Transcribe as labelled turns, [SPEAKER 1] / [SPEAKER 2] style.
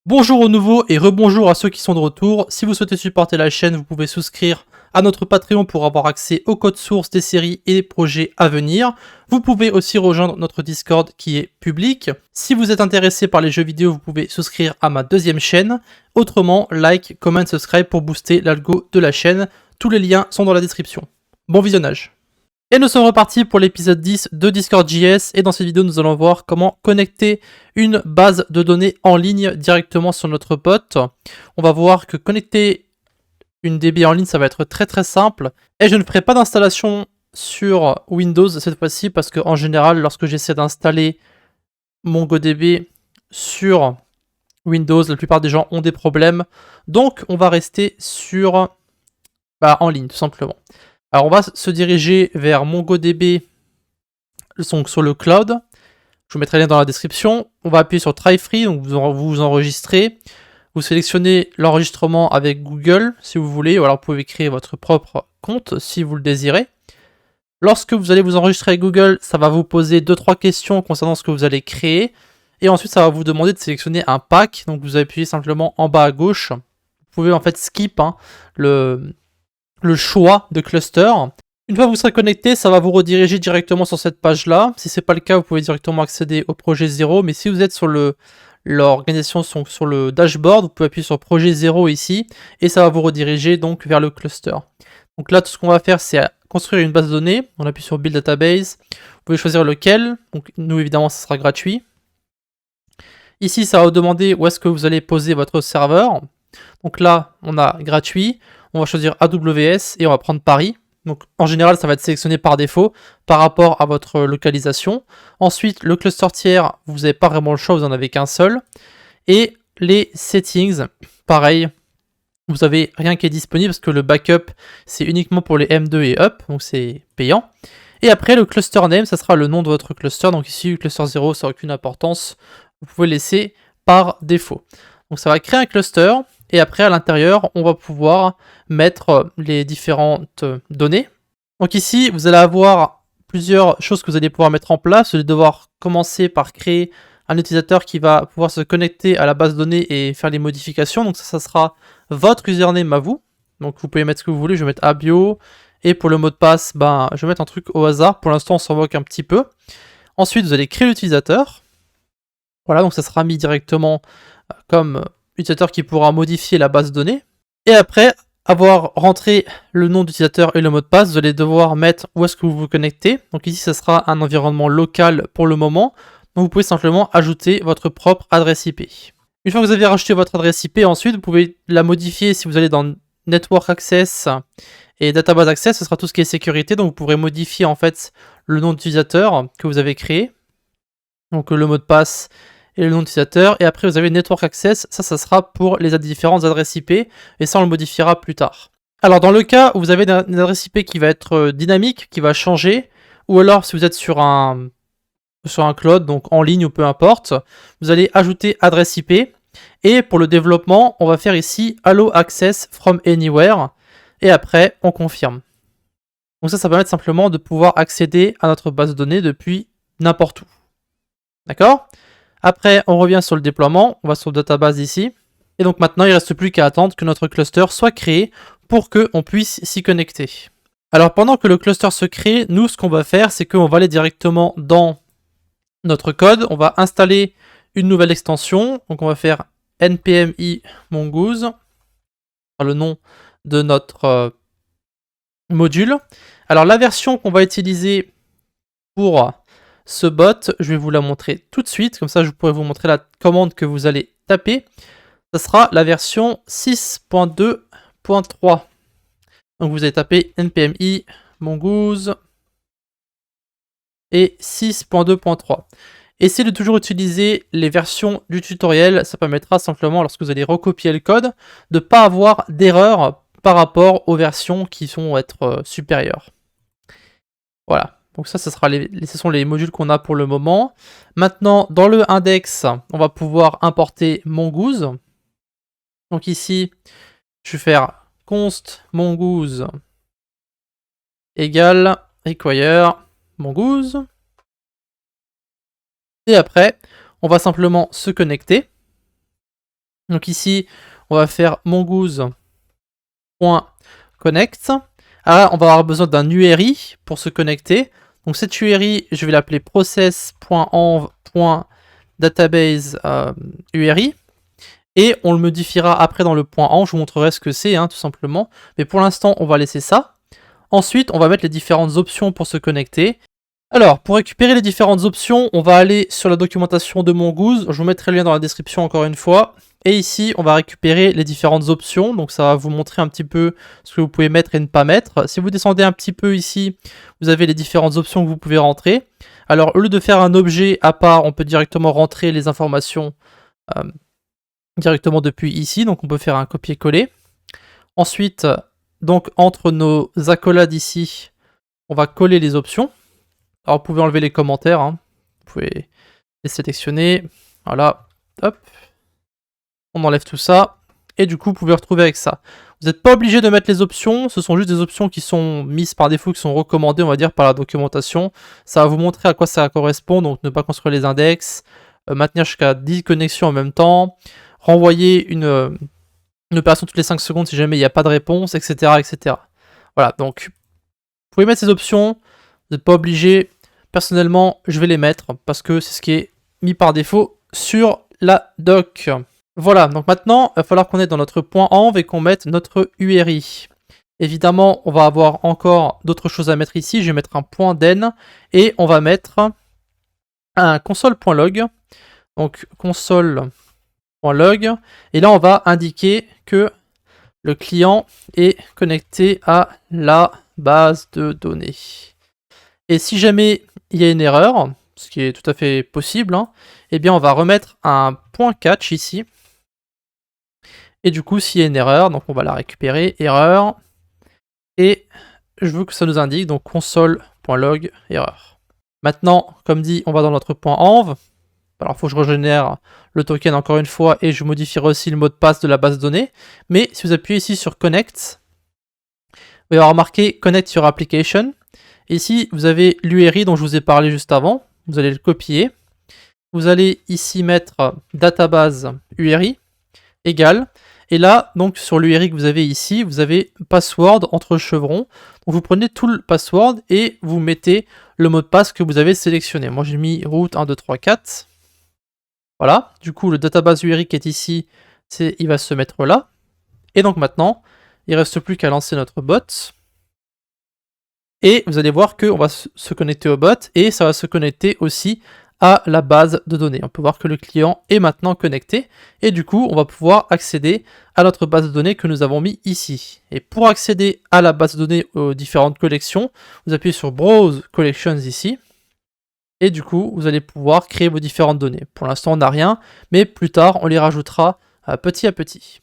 [SPEAKER 1] Bonjour aux nouveaux et rebonjour à ceux qui sont de retour. Si vous souhaitez supporter la chaîne, vous pouvez souscrire à notre Patreon pour avoir accès au code source des séries et des projets à venir. Vous pouvez aussi rejoindre notre Discord qui est public. Si vous êtes intéressé par les jeux vidéo, vous pouvez souscrire à ma deuxième chaîne. Autrement, like, comment, subscribe pour booster l'algo de la chaîne. Tous les liens sont dans la description. Bon visionnage. Et nous sommes repartis pour l'épisode 10 de Discord.js et dans cette vidéo nous allons voir comment connecter une base de données en ligne directement sur notre bot. On va voir que connecter une DB en ligne ça va être très simple et je ne ferai pas d'installation sur Windows cette fois-ci parce qu'en général lorsque j'essaie d'installer MongoDB sur Windows, la plupart des gens ont des problèmes, donc on va rester sur en ligne tout simplement. Alors on va se diriger vers MongoDB donc sur le cloud. Je vous mettrai le lien dans la description. On va appuyer sur Try Free, donc vous enregistrez. Vous sélectionnez l'enregistrement avec Google si vous voulez, ou alors vous pouvez créer votre propre compte si vous le désirez. Lorsque vous allez vous enregistrer avec Google, ça va vous poser 2-3 questions concernant ce que vous allez créer. Et ensuite ça va vous demander de sélectionner un pack. Donc vous appuyez simplement en bas à gauche. Vous pouvez en fait skip le choix de cluster. Une fois que vous serez connecté, ça va vous rediriger directement sur cette page-là. Si ce n'est pas le cas, vous pouvez directement accéder au projet 0. Mais si vous êtes sur l'organisation sur le dashboard, vous pouvez appuyer sur projet 0 ici et ça va vous rediriger donc vers le cluster. Donc là, tout ce qu'on va faire, c'est construire une base de données. On appuie sur Build Database. Vous pouvez choisir lequel. Donc nous, évidemment, ça sera gratuit. Ici, ça va vous demander où est-ce que vous allez poser votre serveur. Donc là, on a gratuit. On va choisir AWS et on va prendre Paris. Donc en général, ça va être sélectionné par défaut par rapport à votre localisation. Ensuite, le cluster tiers, vous n'avez pas vraiment le choix, vous n'en avez qu'un seul. Et les settings, pareil, vous n'avez rien qui est disponible parce que le backup, c'est uniquement pour les M2 et up, donc c'est payant. Et après, le cluster name, ça sera le nom de votre cluster. Donc ici, le cluster 0, ça n'a aucune importance. Vous pouvez laisser par défaut. Donc ça va créer un cluster. Et après, à l'intérieur, on va pouvoir mettre les différentes données. Donc ici, vous allez avoir plusieurs choses que vous allez pouvoir mettre en place. Vous allez devoir commencer par créer un utilisateur qui va pouvoir se connecter à la base de données et faire les modifications. Donc ça sera votre username à vous. Donc vous pouvez mettre ce que vous voulez. Je vais mettre abio. Et pour le mot de passe, je vais mettre un truc au hasard. Pour l'instant, on s'en moque un petit peu. Ensuite, vous allez créer l'utilisateur. Voilà, donc ça sera mis directement comme utilisateur qui pourra modifier la base de données. Et après avoir rentré le nom d'utilisateur et le mot de passe, vous allez devoir mettre où est-ce que vous vous connectez. Donc ici, ça sera un environnement local pour le moment. Donc vous pouvez simplement ajouter votre propre adresse IP. Une fois que vous avez rajouté votre adresse IP, ensuite, vous pouvez la modifier si vous allez dans Network Access et Database Access. Ce sera tout ce qui est sécurité. Donc vous pourrez modifier en fait le nom d'utilisateur que vous avez créé. Donc le mot de passe et le nom d'utilisateur, et après vous avez Network Access, ça sera pour les différentes adresses IP, et ça on le modifiera plus tard. Alors dans le cas où vous avez une adresse IP qui va être dynamique, qui va changer, ou alors si vous êtes sur un cloud, donc en ligne ou peu importe, vous allez ajouter adresse IP, et pour le développement, on va faire ici Allow Access from Anywhere, et après on confirme. Donc ça permet simplement de pouvoir accéder à notre base de données depuis n'importe où. D'accord ? Après, on revient sur le déploiement, on va sur le database ici. Et donc maintenant, il ne reste plus qu'à attendre que notre cluster soit créé pour qu'on puisse s'y connecter. Alors pendant que le cluster se crée, nous, ce qu'on va faire, c'est qu'on va aller directement dans notre code. On va installer une nouvelle extension. Donc on va faire npm-i mongoose, le nom de notre module. Alors la version qu'on va utiliser pour ce bot, je vais vous la montrer tout de suite, comme ça je pourrai vous montrer la commande que vous allez taper. Ça sera la version 6.2.3. Donc vous allez taper npm-i mongoose et 6.2.3. Essayez de toujours utiliser les versions du tutoriel, ça permettra simplement, lorsque vous allez recopier le code, de ne pas avoir d'erreur par rapport aux versions qui vont être supérieures. Voilà. Donc ça sera ce sont les modules qu'on a pour le moment. Maintenant, dans le index, on va pouvoir importer mongoose. Donc ici, je vais faire const mongoose égale require mongoose. Et après, on va simplement se connecter. Donc ici, on va faire mongoose.connect. Alors là, on va avoir besoin d'un URI pour se connecter. Donc cette URI, je vais l'appeler process.env.database URI. Et on le modifiera après dans le point .env, je vous montrerai ce que c'est, tout simplement. Mais pour l'instant, on va laisser ça. Ensuite, on va mettre les différentes options pour se connecter. Alors, pour récupérer les différentes options, on va aller sur la documentation de Mongoose. Je vous mettrai le lien dans la description encore une fois. Et ici, on va récupérer les différentes options. Donc ça va vous montrer un petit peu ce que vous pouvez mettre et ne pas mettre. Si vous descendez un petit peu ici, vous avez les différentes options que vous pouvez rentrer. Alors, au lieu de faire un objet à part, on peut directement rentrer les informations directement depuis ici. Donc on peut faire un copier-coller. Ensuite, donc entre nos accolades ici, on va coller les options. Alors vous pouvez enlever les commentaires, vous pouvez les sélectionner, voilà, hop, on enlève tout ça, et du coup vous pouvez retrouver avec ça. Vous n'êtes pas obligé de mettre les options, ce sont juste des options qui sont mises par défaut, qui sont recommandées, on va dire, par la documentation. Ça va vous montrer à quoi ça correspond, donc ne pas construire les index, maintenir jusqu'à 10 connexions en même temps, renvoyer une opération toutes les 5 secondes si jamais il n'y a pas de réponse, etc., etc. Voilà, donc vous pouvez mettre ces options, vous n'êtes pas obligé. Personnellement, je vais les mettre parce que c'est ce qui est mis par défaut sur la doc. Voilà, donc maintenant, il va falloir qu'on ait dans notre point .env et qu'on mette notre URI. Évidemment, on va avoir encore d'autres choses à mettre ici. Je vais mettre un point .den et on va mettre un console.log. Donc console.log. Et là, on va indiquer que le client est connecté à la base de données. Et si jamais il y a une erreur, ce qui est tout à fait possible, eh bien on va remettre un point catch ici. Et du coup, s'il y a une erreur, donc on va la récupérer, erreur. Et je veux que ça nous indique, donc console.log, erreur. Maintenant, comme dit, on va dans notre point .env. Alors il faut que je régénère le token encore une fois et je modifierai aussi le mot de passe de la base de données. Mais si vous appuyez ici sur Connect, vous allez avoir marqué Connect your application. Et ici, vous avez l'URI dont je vous ai parlé juste avant. Vous allez le copier. Vous allez ici mettre database URI égale. Et là, donc sur l'URI que vous avez ici, vous avez password entre chevrons. Donc vous prenez tout le password et vous mettez le mot de passe que vous avez sélectionné. Moi j'ai mis root 1, 2, 3, 4. Voilà. Du coup, le database URI qui est ici, il va se mettre là. Et donc maintenant, il ne reste plus qu'à lancer notre bot. Et vous allez voir qu'on va se connecter au bot et ça va se connecter aussi à la base de données. On peut voir que le client est maintenant connecté et du coup, on va pouvoir accéder à notre base de données que nous avons mis ici. Et pour accéder à la base de données aux différentes collections, vous appuyez sur Browse Collections ici. Et du coup, vous allez pouvoir créer vos différentes données. Pour l'instant, on n'a rien, mais plus tard, on les rajoutera petit à petit.